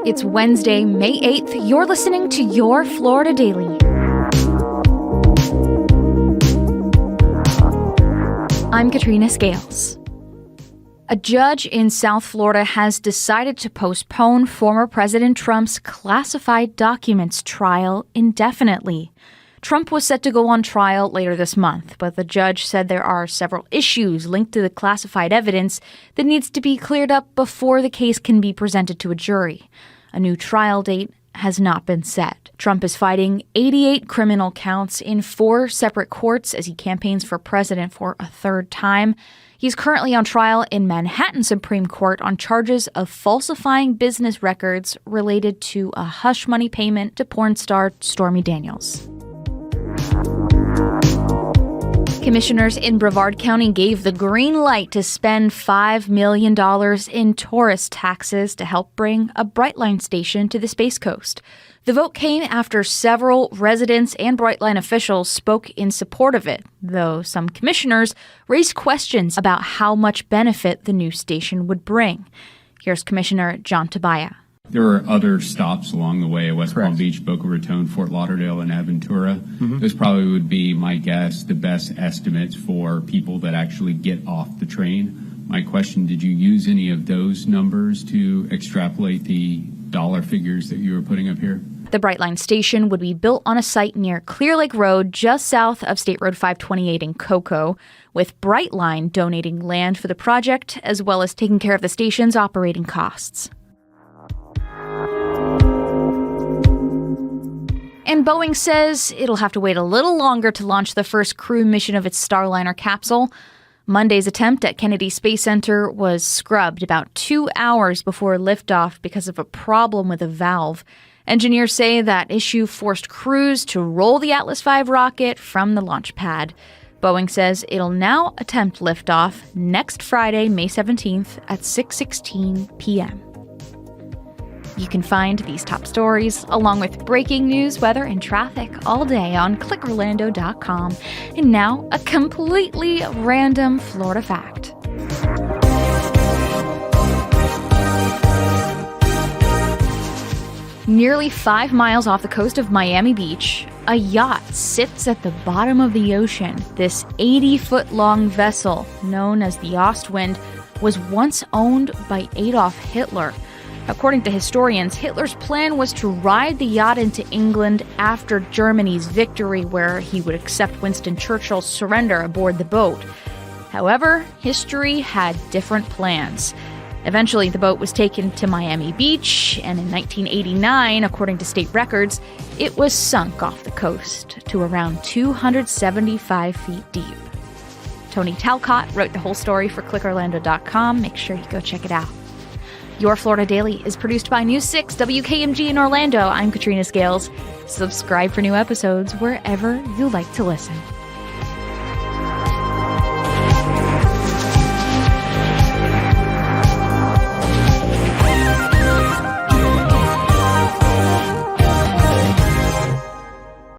It's Wednesday, May 8th. You're listening to Your Florida Daily. I'm Katrina Scales. A judge in South Florida has decided to postpone former President Trump's classified documents trial indefinitely. Trump was set to go on trial later this month, but the judge said there are several issues linked to the classified evidence that needs to be cleared up before the case can be presented to a jury. A new trial date has not been set. Trump is fighting 88 criminal counts in 4 separate courts as he campaigns for president for a third time. He's currently on trial in Manhattan Supreme Court on charges of falsifying business records related to a hush money payment to porn star Stormy Daniels. Commissioners in Brevard County gave the green light to spend $5 million in tourist taxes to help bring a Brightline station to the Space Coast. The vote came after several residents and Brightline officials spoke in support of it, though some commissioners raised questions about how much benefit the new station would bring. Here's Commissioner John Tabaya. There are other stops along the way at West Palm Beach, Boca Raton, Fort Lauderdale, and Aventura. Those probably would be, my guess, the best estimates for people that actually get off the train. My question, did you use any of those numbers to extrapolate the dollar figures that you were putting up here? The Brightline station would be built on a site near Clear Lake Road, just south of State Road 528 in Cocoa, with Brightline donating land for the project, as well as taking care of the station's operating costs. And Boeing says it'll have to wait a little longer to launch the first crew mission of its Starliner capsule. Monday's attempt at Kennedy Space Center was scrubbed about 2 hours before liftoff because of a problem with a valve. Engineers say that issue forced crews to roll the Atlas V rocket from the launch pad. Boeing says it'll now attempt liftoff next Friday, May 17th at 6:16 p.m. You can find these top stories, along with breaking news, weather, and traffic all day on clickorlando.com. And now, a completely random Florida fact. Nearly 5 miles off the coast of Miami Beach, a yacht sits at the bottom of the ocean. This 80-foot-long vessel, known as the Ostwind, was once owned by Adolf Hitler. According to historians, Hitler's plan was to ride the yacht into England after Germany's victory, where he would accept Winston Churchill's surrender aboard the boat. However, history had different plans. Eventually, the boat was taken to Miami Beach, and in 1989, according to state records, it was sunk off the coast to around 275 feet deep. Tony Talcott wrote the whole story for clickorlando.com. Make sure you go check it out. Your Florida Daily is produced by News 6 WKMG in Orlando. I'm Katrina Scales. Subscribe for new episodes wherever you like to listen.